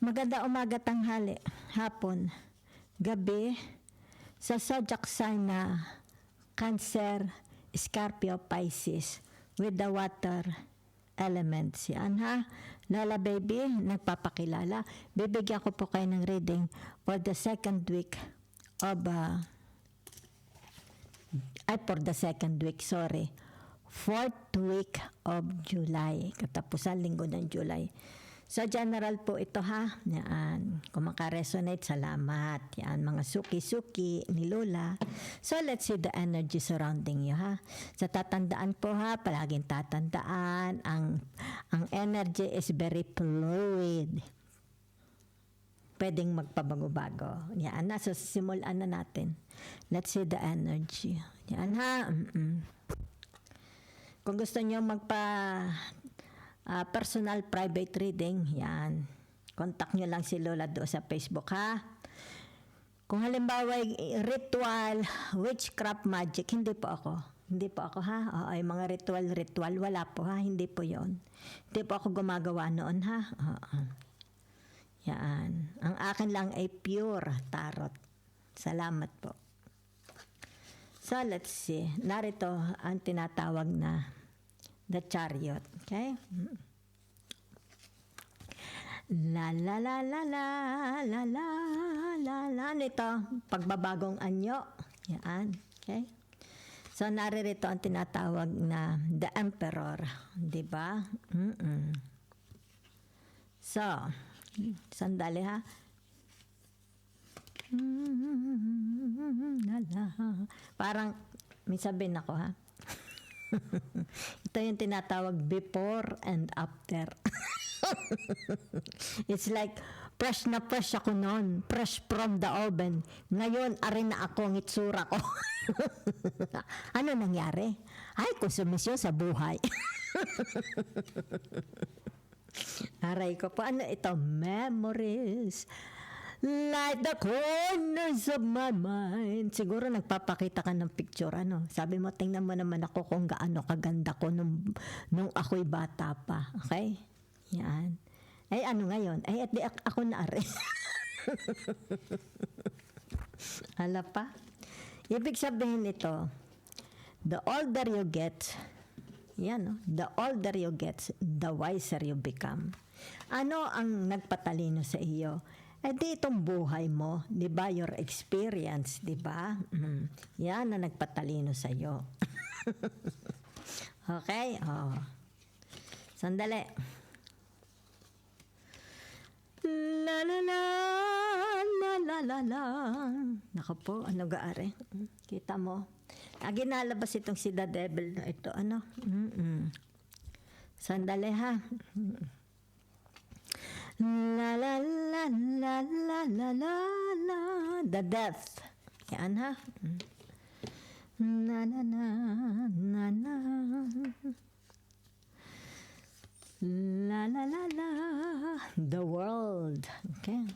Maganda umaga, tanghali, hapon, gabi, sa zodiac sign na Cancer, Scorpio, Pisces with the water elements. Yan ha. Lola Baby, nagpapakilala. Bibigyan ko po kayo ng reading for the second week of fourth week of July. Katapusan linggo ng July. So general po ito ha. Yan. Kung makaresonate, salamat. Yan, mga suki-suki ni Lola. So let's see the energy surrounding you ha. Sa tatandaan po ha, palaging tatandaan, ang energy is very fluid. Pwedeng magpabago-bago. Yan na, so simulan na natin. Let's see the energy. Yan ha. Kung gusto niyo personal private reading, yan. Contact nyo lang si Lola doon sa Facebook ha. Kung halimbawa ritual, witchcraft, magic, hindi po ako. Hindi po ako ha. Ay mga ritual, wala po ha. Hindi po yon. Hindi po ako gumagawa noon ha. Yan. Ang akin lang ay pure tarot. Salamat po. So let's see. Narito ang tinatawag na the Chariot. Okay? La la la la la la la la la. Nito, pagbabagong anyo. Yan. Okay? So naririto ang tinatawag na the Emperor. Diba? So, sandali ha. Parang may sabihin ako ha. Ito yung tinatawag before and after. It's like fresh na fresh ako noon, fresh from the oven. Ngayon arin na ako ang itsura ko. Ano nangyari? Ay, konsumisyon sa buhay. Aray ko po, ano ito? Memories like the corners of my mind. Siguro nagpapakita ka ng picture, ano? Sabi mo, tingnan mo naman ako kung gaano kaganda ko nung ako'y bata pa. Okay? Yan. Ay, ano ngayon? Ay, at di ako na rin. Hala pa? Ibig sabihin ito, the older you get, yan, no? The older you get, the wiser you become. Ano ang nagpatalino sa iyo? Eh di itong buhay mo, di ba? Your experience, di ba? Yan na nagpatalino sa iyo. Okay? Oh. Sandali. La la la la la la la. Naka po, ano gaari? Kita mo? Ginalabas itong si The Devil na ito. Ano? Sandali ha. La la la la la la la la. The death. Yan ha. Na na na na na. La la la la. The world. Okay.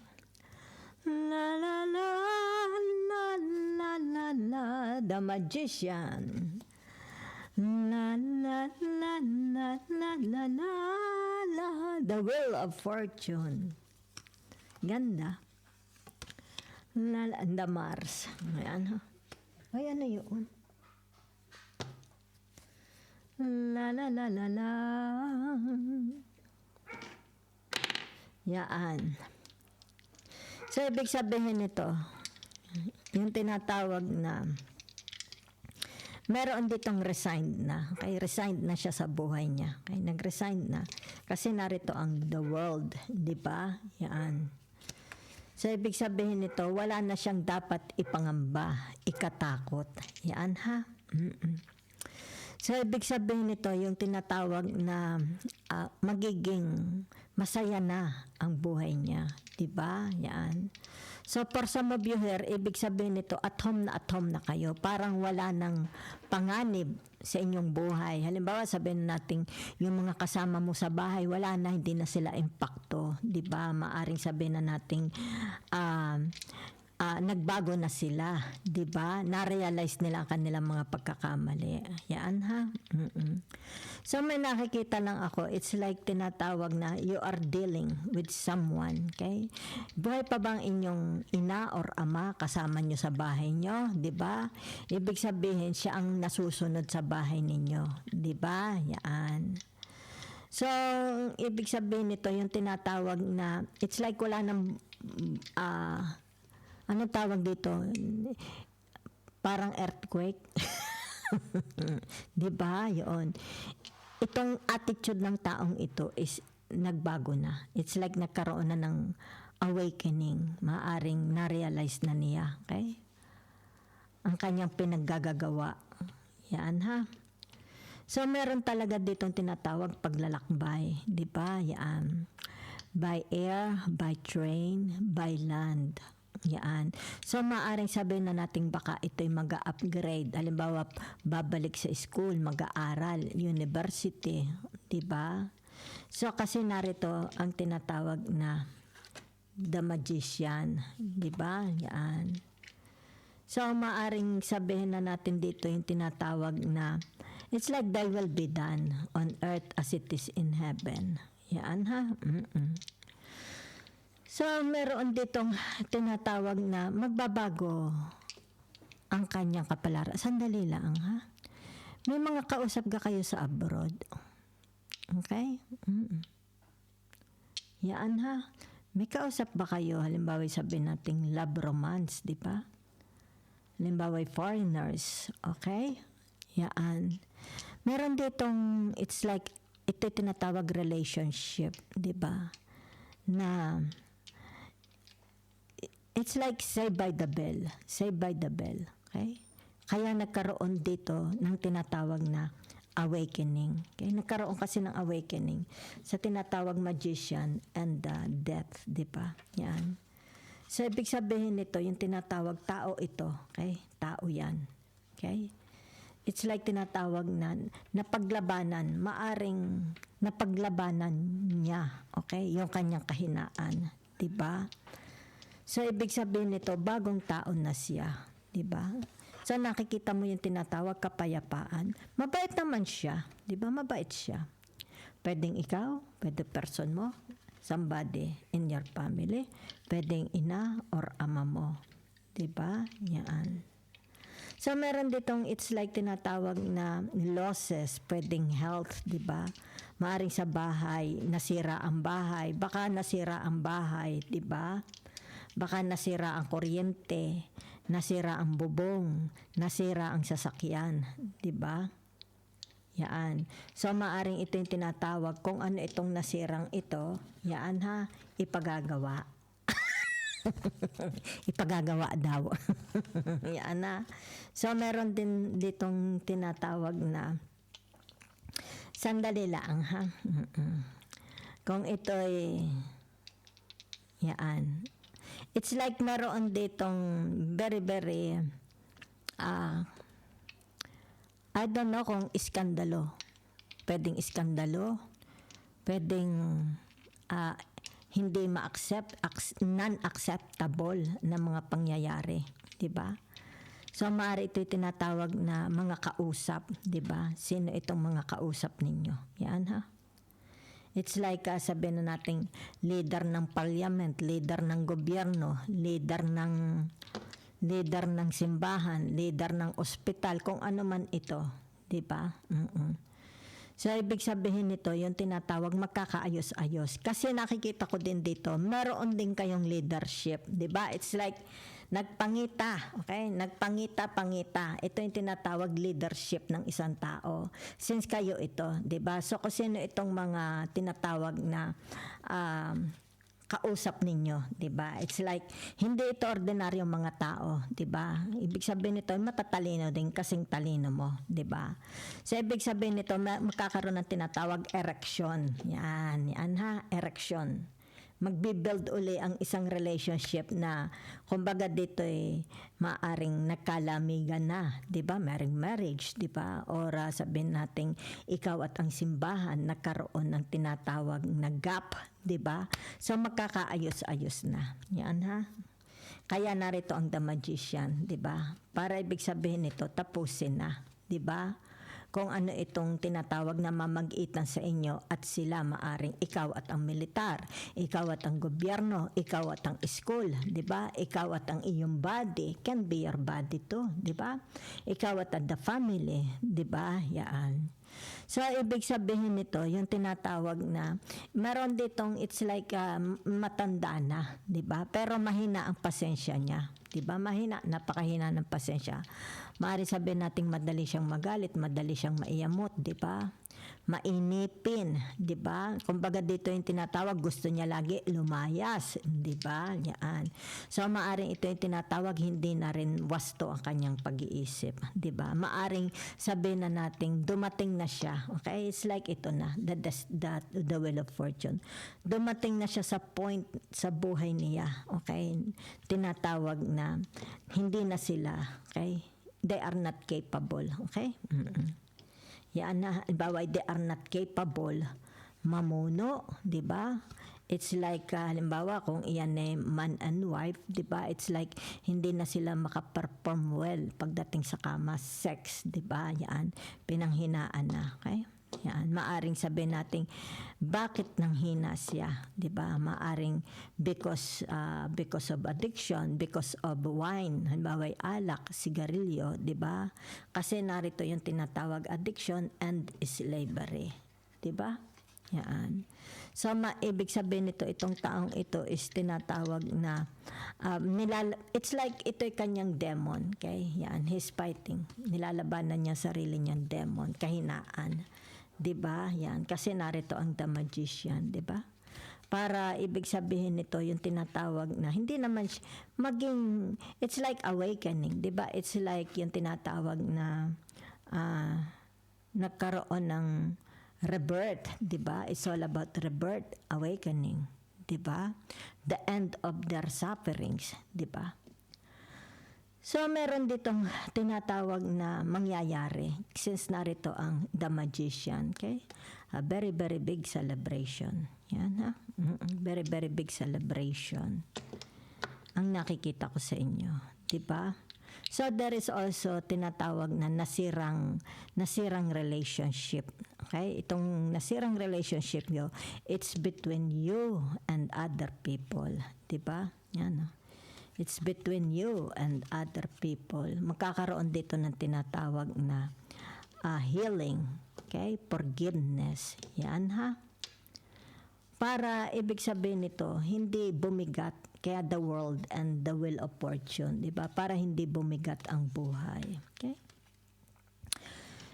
La la la la la la la. The magician. La la la la la la la la. The wheel of fortune. Ganda. La la. The Mars. Ayan ha. Ay, ano yun? La la la la la. Yan. So, ibig sabihin nito, yung tinatawag na meron ditong resigned na. Kaya resigned na siya sa buhay niya. Kaya nag-resign na. Kasi narito ang the world. Di ba? Yan. So, ibig sabihin nito, wala na siyang dapat ipangamba, ikatakot. Yan ha. So, ibig sabihin nito, yung tinatawag na magiging masaya na ang buhay niya. Diba? Yan. So, for some of you here, ibig sabihin nito, at home na kayo. Parang wala ng panganib sa inyong buhay. Halimbawa, sabihin natin, yung mga kasama mo sa bahay, wala na, hindi na sila impacto. Diba? Maaring sabihin na natin, nagbago na sila, 'di ba? Na-realize nila ang kanilang mga pagkakamali. Yan ha. So may nakikita lang ako, it's like tinatawag na you are dealing with someone, okay? Buhay pa bang inyong ina or ama kasama nyo sa bahay nyo, 'di ba? Ibig sabihin siya ang nasusunod sa bahay ninyo, 'di ba? Yan. So, ibig sabihin nito yung tinatawag na it's like wala nang anong tawag dito? Parang earthquake. 'Di ba? 'Yon. Itong attitude ng taong ito is nagbago na. It's like nagkaroon na ng awakening. Maaring na-realize na niya, okay? Ang kanyang pinaggagawa. Yan ha. So meron talaga ditong tinatawag paglalakbay, 'di ba? Yan. By air, by train, by land. Yan. So, maaring sabihin na natin baka ito'y mag-upgrade. Halimbawa, babalik sa school, mag-aaral, university. Diba? So, kasi narito ang tinatawag na the magician. Diba? Yan. So, maaring sabihin na natin dito yung tinatawag na it's like thy will be done on earth as it is in heaven. Yan ha. So, meron ditong tinatawag na magbabago ang kanyang kapalaran. Sandali lang, ha? May mga kausap ka kayo sa abroad. Okay? Yan, ha? May kausap ba kayo? Halimbawa, sabihin natin love romance, di ba? Halimbawa, foreigners. Okay? Yan. Meron ditong, it's like, ito tinatawag relationship, di ba? Na, it's like Saved by the Bell. Saved by the Bell. Okay? Kaya nagkaroon dito ng tinatawag na awakening. Okay? Nagkaroon kasi ng awakening sa tinatawag magician and death. Di ba? Yan. So, ibig sabihin nito, yung tinatawag tao ito. Okay? Tao yan. Okay? It's like tinatawag na napaglabanan. Maaring napaglabanan niya. Okay? Yung kanyang kahinaan. Di ba? So, ibig sabihin nito, bagong taon na siya. Diba? So, nakikita mo yung tinatawag kapayapaan. Mabait naman siya. Diba? Mabait siya. Pwedeng ikaw, pwede person mo, somebody in your family, pwedeng ina or ama mo. Diba? Yan. So, meron ditong it's like tinatawag na losses, pwedeng health, diba? Maaring sa bahay, nasira ang bahay. Baka nasira ang bahay, diba? Baka nasira ang kuryente, nasira ang bubong, nasira ang sasakyan, 'di ba? Yaan. So maaring ito yung tinatawag kung ano itong nasirang ito, yaan ha, ipagagawa. Ipagagawa daw. Yaan na. So meron din ditong tinatawag na sandali lang ha. Kung ito'y yaan. It's like meron ditong very, very, I don't know kung iskandalo. Pwedeng iskandalo. Pwedeng hindi ma-accept, non-acceptable na mga pangyayari. Diba? So, maaari ito tinatawag na mga kausap. Diba? Sino itong mga kausap ninyo? Yan ha? It's like sabihin na natin leader ng parliament, leader ng gobyerno, leader ng simbahan, leader ng ospital, kung ano man ito, 'di ba? So ibig sabihin nito, yung tinatawag magkakaayos-ayos. Kasi nakikita ko din dito, meron din kayong leadership, 'di ba? It's like nagpangita, okay? Nagpangita-pangita. Ito yung tinatawag leadership ng isang tao. Since kayo ito, 'di ba? So kung sino itong mga tinatawag na kausap ninyo, 'di ba? It's like hindi ito ordinaryong mga tao, 'di ba? Ibig sabihin nito matatalino din kasing talino mo, 'di ba? So ibig sabihin nito magkakaroon ng tinatawag erection. Yan ha, erection. Magbi-build uli ang isang relationship na kumbaga dito maaring nagkalamigan na, 'di ba? Marriage, 'di ba? Or sabihin nating ikaw at ang simbahan nagkaroon ng tinatawag na gap, 'di ba? So magkakaayos-ayos na. Yan ha. Kaya narito ang The Magician, 'di ba? Para ibig sabihin nito, tapusin na, 'di ba? Kung ano itong tinatawag na mamag-itan sa inyo at sila maaring ikaw at ang militar, ikaw at ang gobyerno, ikaw at ang school, 'di ba? Ikaw at ang iyong body, can be your body too, 'di ba? Ikaw at the family, 'di ba? Yan. So, ibig sabihin nito, yung tinatawag na, meron ditong, it's like matanda na, di ba? Pero mahina ang pasensya niya. Di ba? Mahina, napakahina ng pasensya. Maaari sabihin nating madali siyang magalit, madali siyang maiyamot, di ba? Mainipin, di ba? Kumbaga dito yung tinatawag, gusto niya lagi lumayas, di ba? Yan. So maaring ito yung tinatawag, hindi na rin wasto ang kanyang pag-iisip, di ba? Maaring sabihin na nating dumating na siya, okay? It's like ito na, the Wheel of Fortune. Dumating na siya sa point sa buhay niya, okay? Tinatawag na hindi na sila, okay? They are not capable, okay? Yan na, halimbawa, they are not capable mamuno, di ba? It's like, halimbawa, kung iyan ay man and wife, di ba? It's like, hindi na sila makaperform well pagdating sa kama, sex, di ba? Yan, pinanghinaan na, okay? Yan, maaring sabihin natin, bakit nang hina siya, di ba? Maaring because of addiction, because of wine, halimbawa alak, sigarilyo, di ba? Kasi narito yung tinatawag addiction and slavery, di ba? Yan. So, ibig sabihin nito, itong taong ito is tinatawag na, it's like ito'y kanyang demon, okay? Yan, he's fighting. Nilalabanan niya sarili niyang demon, kahinaan. 'Di ba? Yan, kasi narito ang The Magician, 'di ba? Para ibig sabihin nito yung tinatawag na hindi naman maging, it's like awakening, 'di ba? It's like yung tinatawag na nagkaroon ng rebirth, 'di ba? It's all about rebirth, awakening, 'di ba? The end of their sufferings, 'di ba? So, meron ditong tinatawag na mangyayari since narito ang The Magician, okay? A very, very big celebration. Yan, ha? Very, very big celebration ang nakikita ko sa inyo. Diba? So, there is also tinatawag na nasirang relationship. Okay? Itong nasirang relationship nyo, it's between you and other people. Diba? Yan, ha? It's between you and other people. Magkakaroon dito ng tinatawag na healing, okay? Forgiveness. Yan, ha? Para ibig sabihin nito, hindi bumigat kaya the world and the wheel of fortune, di ba? Para hindi bumigat ang buhay. Okay?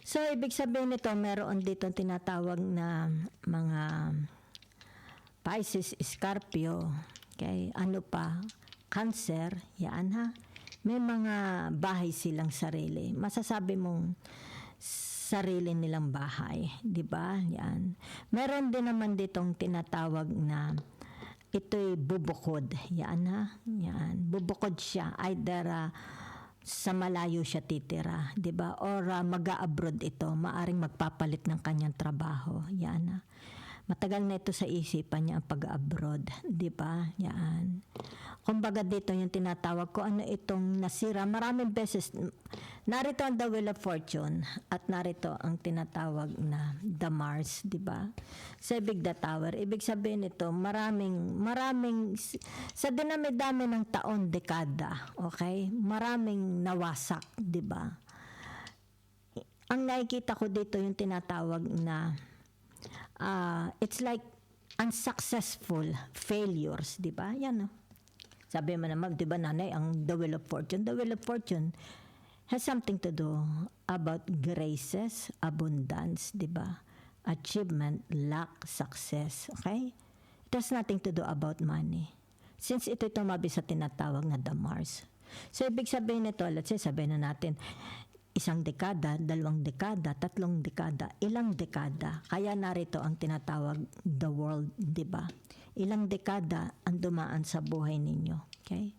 So, ibig sabihin nito, meron dito tinatawag na mga Pisces, Scorpio, okay? Ano pa? Cancer, yan, ha? May mga bahay silang sarili. Masasabi mong sarili nilang bahay, di ba? Yan. Meron din naman ditong tinatawag na ito'y bubukod. Yan, ha? Yan. Bubukod siya. Either sa malayo siya titira, di ba? Or mag-a-abroad ito. Maaring magpapalit ng kanyang trabaho. Yan, ha? Matagal na ito sa isipan niya ang pag-abroad, di ba? Yan. Kumbaga dito yung tinatawag ko, ano itong nasira. Maraming beses, narito ang The Wheel of Fortune at narito ang tinatawag na The Mars, di ba? Sa Big the Tower, ibig sabihin nito, maraming, sa dinami-dami ng taon, dekada, okay? Maraming nawasak, di ba? Ang nakikita ko dito yung tinatawag na it's like unsuccessful failures, di ba? Yan, no? Sabi mo naman, di ba nanay, ang The Wheel of Fortune? The Wheel of Fortune has something to do about graces, abundance, di ba? Achievement, luck, success, okay? It has nothing to do about money. Since ito'y tumabi sa tinatawag na The Mars. So, ibig sabihin nito, let's say, sabihin na natin, 1 dekada, 2 dekada, 3 dekada, ilang dekada. Kaya narito ang tinatawag the world, di ba? Ilang dekada ang dumaan sa buhay ninyo. Okay?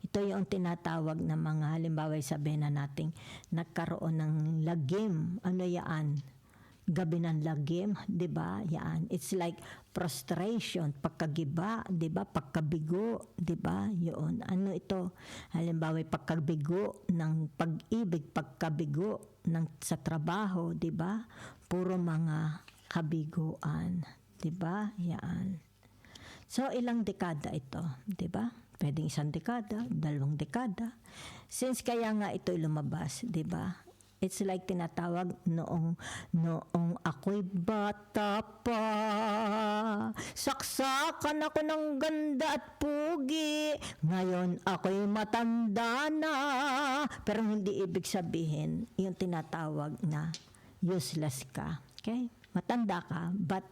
Ito yung tinatawag na mga, halimbawa sabihin na natin, nagkaroon ng lagim, ano yan? gabi ng lagim, 'di ba? Yan. It's like frustration, pagkagiba, 'di ba? Pagkabigo, 'di ba? 'Yun. Ano ito? Halimbawa, pagkabigo ng pag-ibig, pagkabigo ng sa trabaho, 'di ba? Puro mga kabiguan, 'di ba? Yan. So, ilang dekada ito, 'di ba? Pwedeng 1 dekada, 2 dekada. Since kaya nga ito'y lumabas, 'di ba? It's like tinatawag noong ako'y bata pa. Saksakan ako ng ganda at pugi. Ngayon ako'y matanda na. Pero hindi ibig sabihin yung tinatawag na useless ka. Okay? Matanda ka, but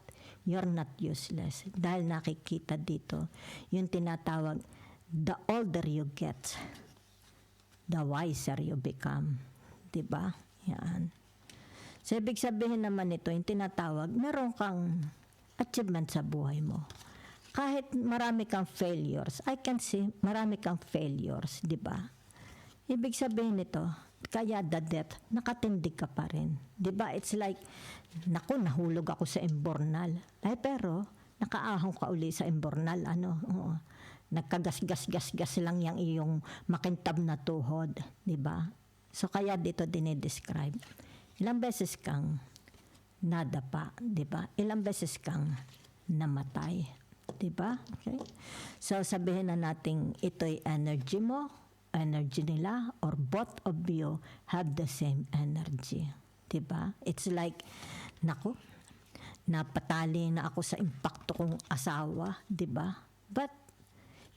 you're not useless. Dahil nakikita dito yung tinatawag, the older you get, the wiser you become. Diba? Yan. So, ibig sabihin naman ito, yung tinatawag, meron kang achievement sa buhay mo. Kahit marami kang failures, I can see marami kang failures, diba? Ibig sabihin nito, kaya the death, nakatindig ka pa rin. Diba? It's like, naku, nahulog ako sa imbornal. Ay, pero, nakaahon ka uli sa imbornal, nagkagas-gas-gas-gas lang yung iyong makintab na tuhod, diba? So, kaya dito dinidescribe. Ilang beses kang nadapa, di ba? Ilang beses kang namatay, di ba? Okay? So, sabihin na natin ito'y energy mo, energy nila, or both of you have the same energy. Di ba? It's like, naku, napatali na ako sa impacto kong asawa, di ba? But,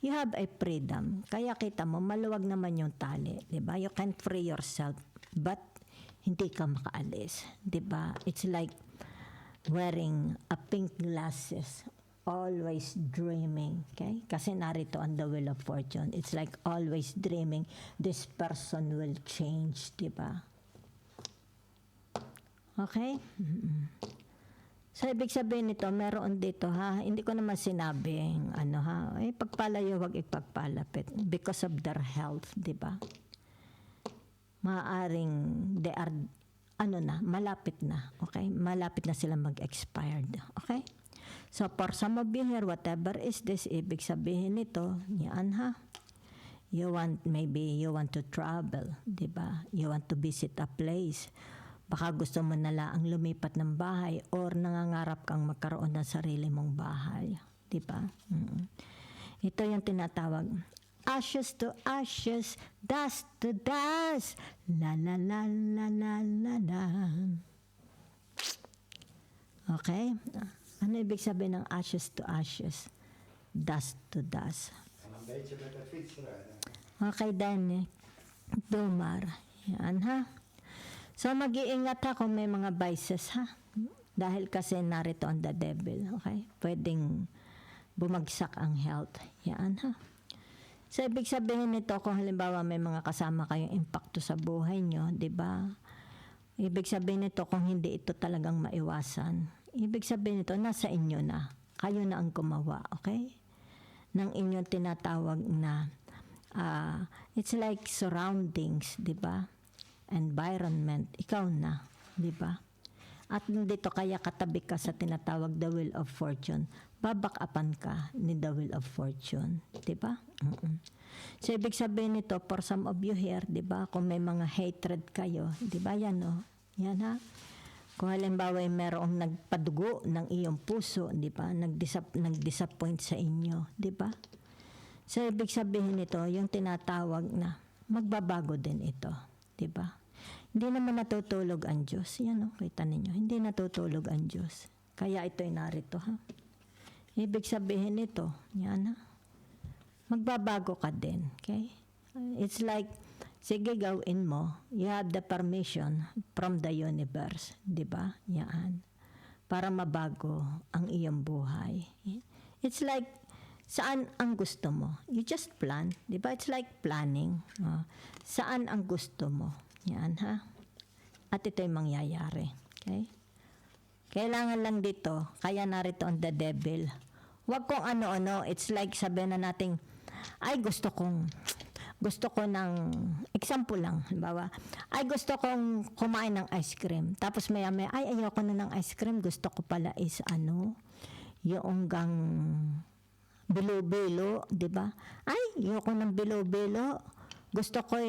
you have a freedom. Kaya kita mo, maluwag naman yung tali. Diba? You can free yourself, but hindi ka makaalis. Diba? It's like wearing a pink glasses, always dreaming. Okay? Kasi narito on the Wheel of Fortune. It's like always dreaming, this person will change. Diba? Okay? So, ibig sabihin nito, meron dito hindi ko naman sinabing, pagpalayo, wag ipagpalapit because of their health, di ba? Maaring they are, malapit na, okay? Malapit na sila mag-expired, okay? So, for some of you here, whatever is this, ibig sabihin nito, yan maybe you want to travel, di ba? You want to visit a place. Baka gusto mo na lang lumipat ng bahay or nangangarap kang magkaroon ng sarili mong bahay. Diba? Ito yung tinatawag, ashes to ashes, dust to dust, la la la la la la la. Okay? Ano ibig sabihin ng ashes to ashes, dust to dust? Okay, Danny. Dumar. Yan, ha? So, mag-iingat ha kung may mga vices, ha? Dahil kasi narito ang the devil, okay? Pwedeng bumagsak ang health. Yan, ha? So, ibig sabihin nito, kung halimbawa may mga kasama kayong impacto sa buhay nyo, di ba? Ibig sabihin nito, kung hindi ito talagang maiwasan, ibig sabihin nito, nasa inyo na. Kayo na ang gumawa, okay? Nang inyong tinatawag na, it's like surroundings, di ba? Environment, ikaw na, di ba? At dito kaya katabi ka sa tinatawag the Wheel of Fortune, babakapan ka ni the Wheel of Fortune, di ba? So, ibig sabihin nito, for some of you here, di ba, kung may mga hatred kayo, di ba, yan yan ha? Kung halimbawa ay merong nagpadugo ng iyong puso, di ba, nag-disappoint sa inyo, di ba? So, ibig sabihin nito, yung tinatawag na magbabago din ito, di ba? Hindi naman natutulog ang Diyos. Yan kita ninyo. Hindi natutulog ang Diyos. Kaya ito'y narito, ha? Ibig sabihin nito, yan, ha? Magbabago ka din, okay? It's like, sige, gawin mo. You have the permission from the universe, di ba? Yan. Para mabago ang iyong buhay. It's like, saan ang gusto mo? You just plan, di ba? It's like planning. Saan ang gusto mo? Yan, ha? At ito'y mangyayari. Okay? Kailangan lang dito, kaya narito ang the devil. Huwag kong ano-ano, it's like sabihin na natin, ay gusto kong gusto ko ng, example lang, halimbawa, ay gusto kong kumain ng ice cream. Tapos maya-maya, ay ayoko na ng ice cream, gusto ko pala is yung gang bilo-bilo, di ba? Ay, ayoko ng bilo-bilo. Gusto ko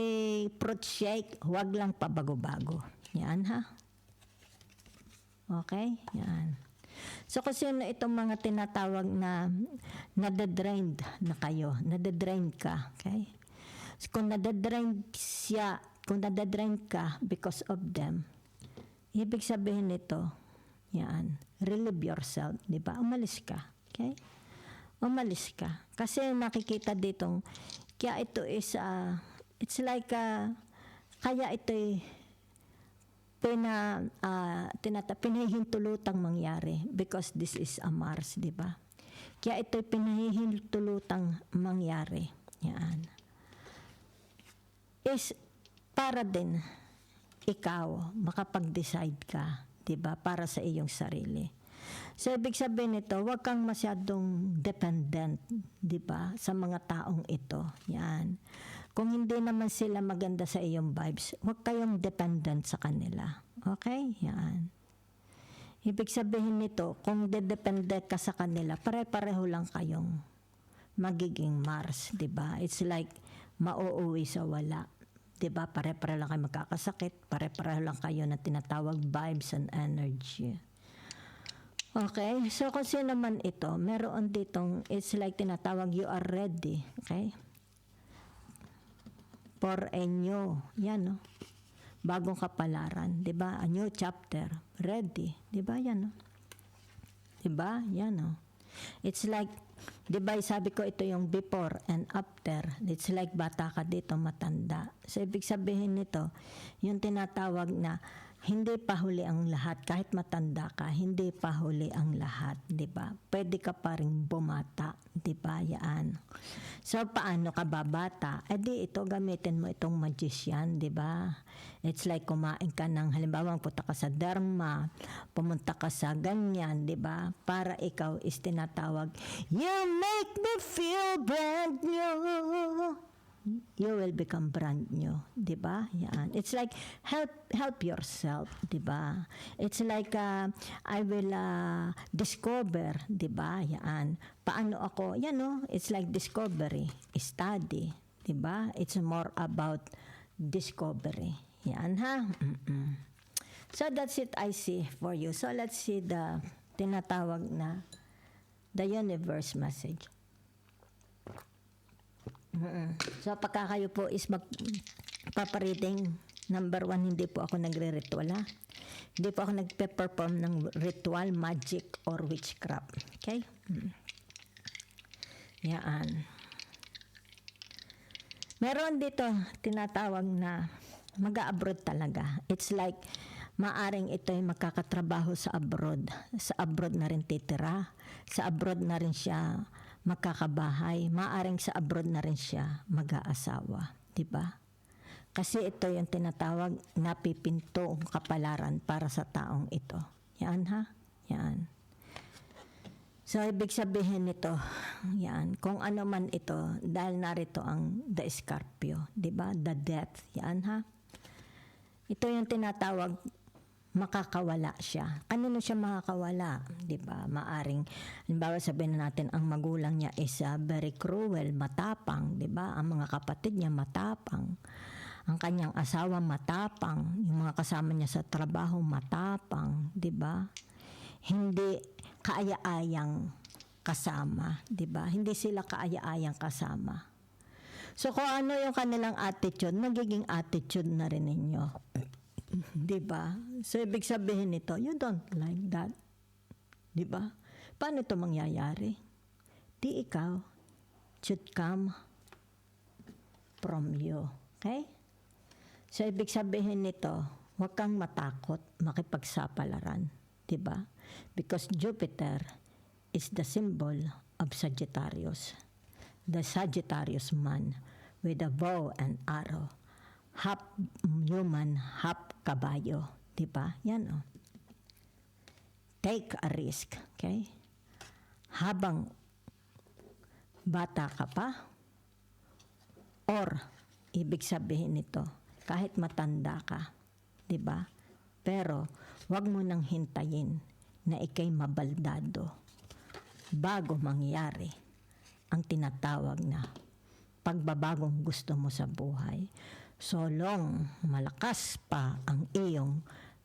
fruit shake, huwag lang pabago-bago. Yan ha. Okay? Yan. So kasi itong mga tinatawag na nade-drained na kayo, nade-drain ka, okay? So, kung nade-drain ka because of them, ibig sabihin nito, yan, relieve yourself, di ba? Umalis ka, okay? Umalis ka. Kasi nakikita ditong, kaya ito is, it's like, kaya ito pinahihintulutang mangyari because this is a Mars, di ba? Kaya ito'y pinahihintulutang mangyari. Yan. Is para din ikaw makapag-decide ka, di ba? Para sa iyong sarili. So, ibig sabihin nito, huwag kang masyadong dependent, di ba? Sa mga taong ito. Yan. Kung hindi naman sila maganda sa iyong vibes, huwag kayong dependent sa kanila. Okay? Yan. Ibig sabihin nito, kung dedepende ka sa kanila, pare-pareho lang kayong magiging Mars, di ba? It's like mauuwi sa wala. Di ba? Pare-pareho lang kayo magkakasakit, pare-pareho lang kayo na tinatawag vibes and energy. Okay? So, kung sino naman ito, meron ditong, it's like tinatawag, you are ready. Okay? For a new, yan no, bagong kapalaran, 'di ba? A new chapter, ready, 'di ba? Yan no. 'Di ba? Yan no. It's like, 'di ba, sabi ko ito yung before and after. It's like bata ka dito, matanda. So ibig sabihin nito, yung tinatawag na hindi pa huli ang lahat, kahit matanda ka, hindi pa huli ang lahat, 'di ba? Pwede ka pa ring bumata, 'di ba? Yan. So paano ka babata? Di ito gamitin mo itong magician, 'di ba? It's like kumain ka ng, halimbawa punta ka sa derma, pumunta ka sa ganyan, 'di ba? Para ikaw is tinatawag, you make me feel brand new. You will become brand new, 'di ba? Yan. It's like help yourself, 'di ba? It's like I will discover, 'di ba? Yan. Paano ako? Yan no, it's like discovery, study, 'di ba? It's more about discovery. Yan ha. So that's it I see for you. So let's see the tinatawag na the universe message. So pagka kayo po is magpapareading, number 1, hindi po ako nagre-ritual ha. Hindi po ako nagpe-perform ng ritual, magic, or witchcraft. Okay? Yan. Meron dito tinatawag na mag-a-abroad talaga. It's like maaring ito ay makakatrabaho sa abroad. Sa abroad na rin titira. Sa abroad na rin siya makakabahay. Maaring sa abroad na rin siya mag-aasawa. Diba? Kasi ito yung tinatawag na pipintong kapalaran para sa taong ito. Yan ha? Yan. So, ibig sabihin nito, yan, kung ano man ito, dahil narito ang the Scorpio, diba? The death, yan ha? Ito yung tinatawag, makakawala siya. Kanino siya makakawala? Diba? Maaring, halimbawa sabihin natin, ang magulang niya is very cruel, matapang, diba? Ang mga kapatid niya matapang. Ang kanyang asawa matapang. Yung mga kasama niya sa trabaho matapang, diba? Hindi kaaya-ayang kasama, diba? Hindi sila kaaya-ayang kasama. So kung ano yung kanilang attitude, magiging attitude na rin ninyo. Diba? So, ibig sabihin nito, you don't like that. Diba? Paano ito mangyayari? Di ikaw should come from you. Okay? So, ibig sabihin nito, huwag kang matakot makipagsapalaran. Diba? Because Jupiter is the symbol of Sagittarius. The Sagittarius man with a bow and arrow. Half human, half kabayo. Diba? Yan o. Take a risk. Okay? Habang bata ka pa, or ibig sabihin nito, kahit matanda ka, 'di ba? Pero wag mo nang hintayin na ikay mabaldado bago mangyari ang tinatawag na pagbabagong gusto mo sa buhay. So long malakas pa ang iyong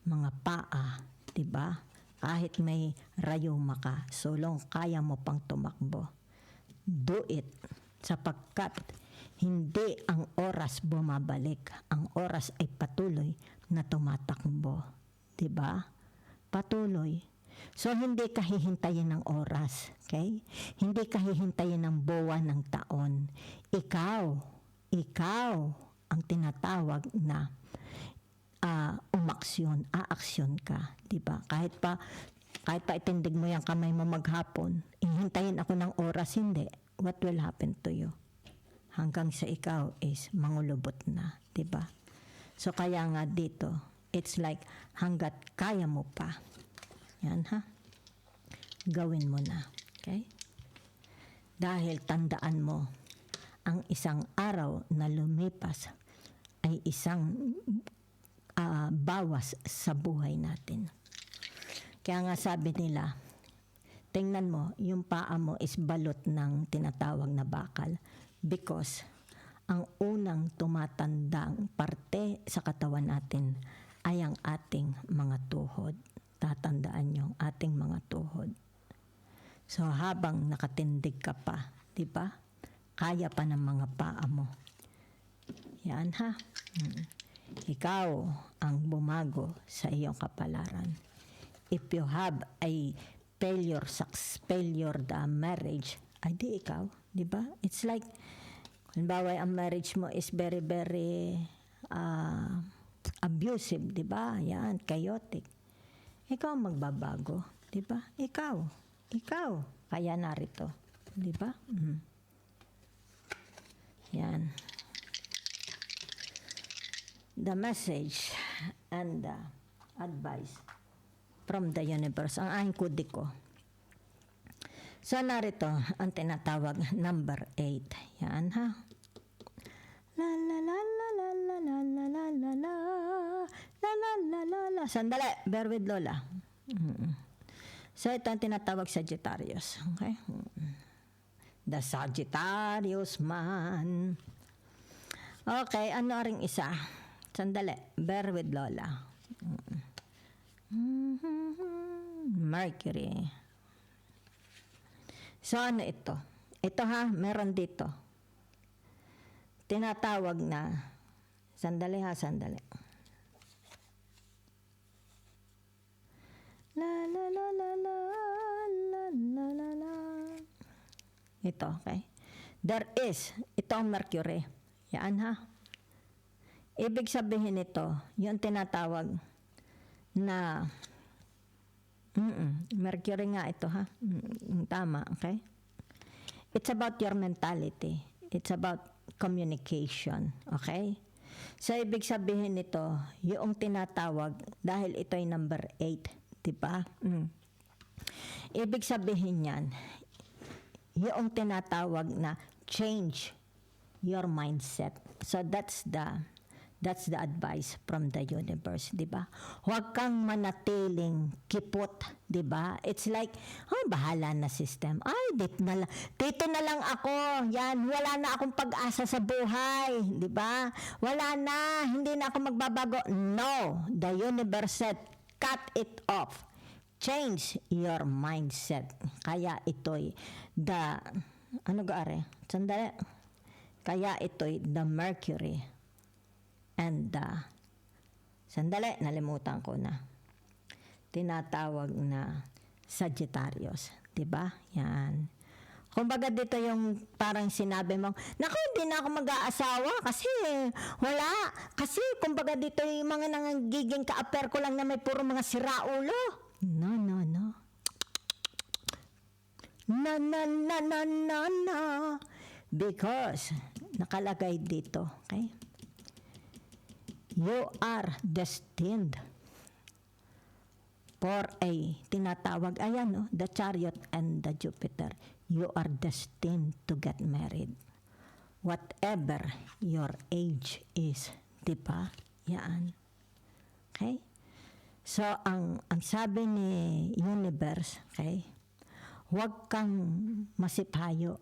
mga paa, 'di ba? Kahit may rayuma ka, so long kaya mo pang tumakbo. Do it, sapagkat hindi ang oras bumabalik. Ang oras ay patuloy na tumatakbo. 'Di ba? Patuloy. So hindi ka hihintayin ng oras, okay? Hindi ka hihintayin ng buwan, ng taon. Ikaw ang tinatawag na aaksyon ka, 'di ba? Kahit pa itindig mo yung kamay mo maghapon, ihintayin ako ng oras, hindi. What will happen to you? Hanggang sa ikaw is mangulubot na, 'di ba? So kaya nga dito, it's like hanggat kaya mo pa. Yan ha. Gawin mo na, okay? Dahil tandaan mo, ang isang araw na lumipas ay isang bawas sa buhay natin. Kaya nga sabi nila, tingnan mo, yung paa mo is balot ng tinatawag na bakal because ang unang tumatandang parte sa katawan natin ay ang ating mga tuhod. Tatandaan nyo, ating mga tuhod. So habang nakatindig ka pa, di ba? Kaya pa ng mga paa mo. Yan ha. Ikaw ang bumago sa iyong kapalaran. If you have a failure the marriage, ay di ikaw, di ba? It's like, halimbawa ang marriage mo is very, very abusive, di ba? Yan, chaotic. Ikaw ang magbabago, di ba? Ikaw. Kaya narito, di ba? Yan. The message and the advice from the universe, ang aking kudiko. So narito ang tinatawag number 8. Yan ha. La la la la la la la la la la la la la la la la. Sandali, bear with Lola. So ito ang tinatawag Sagittarius. Okay? The Sagittarius man. Okay, ano ring isa? Sandali, bear with Lola. Mercury. So ano ito? Ito ha, meron dito. Tinatawag na, sandali. La la la la la la la la la. Ito, okay? Ito ang Mercury. Yan ha. Ibig sabihin nito, yung tinatawag na Mercury nga ito ha. Tama, okay? It's about your mentality. It's about communication, okay? So ibig sabihin nito, yung tinatawag dahil ito ay number 8, 'di ba? Ibig sabihin niyan, yung tinatawag na change your mindset. So that's the advice from the universe, 'di ba? Huwag kang manatiling kipot, 'di ba? It's like, bahala na system. Ay, dito na lang ako. Yan, wala na akong pag-asa sa buhay, 'di ba? Wala na, hindi na ako magbabago. No, the universe said, cut it off. Change your mindset. Kaya ito'y Kaya ito'y the Mercury and sandali, nalimutan ko na. Tinatawag na Sagittarius, 'di ba? Yan. Kumbaga dito yung parang sinabi mo, naku, hindi na ako mag-aasawa kasi wala. Kasi kumbaga dito yung mga nangiging ka-affair ko lang na may puro mga siraulo. No. No. Because nakalagay dito, okay? You are destined for a tinatawag, the Chariot and the Jupiter. You are destined to get married. whatever your age is. Diba? Yan. Okay? So, ang sabi ni universe, okay, huwag kang masipayo.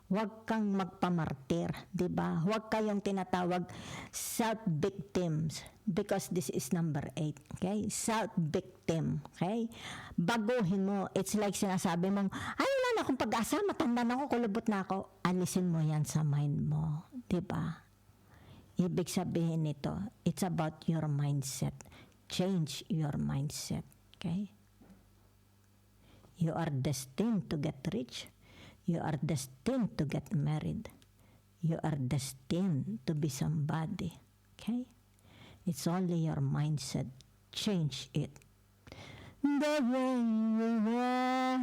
Huwag kang magpamartir, di ba? Huwag kayong tinatawag self-victims because this is number 8, okay? Self-victim, okay? Baguhin mo. It's like sinasabi mong, ay, wala na akong pag-asa, matanda na ako, kulubot na ako. Alisin mo yan sa mind mo, di ba? Ibig sabihin nito, it's about your mindset. Change your mindset, okay? You are destined to get rich. You are destined to get married. You are destined to be somebody. Okay? It's only your mindset. Change it. The way you are.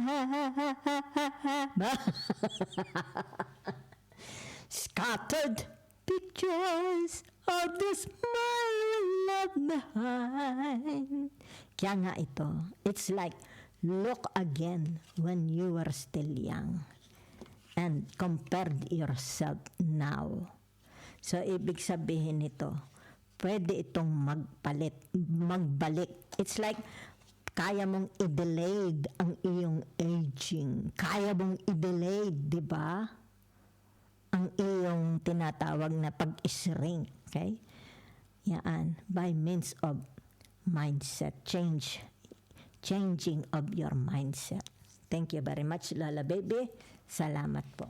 Scattered pictures of the smile left behind. Kaya nga ito, it's like, look again when you were still young. And compared yourself now. So, ibig sabihin nito, pwede itong magbalik. It's like, kaya mong i-delay ang iyong aging. Kaya mong i-delay, di ba? Ang iyong tinatawag na pag-shrink. Okay? Yan. By means of mindset. Changing of your mindset. Thank you very much, Lola Baby. Salamat po.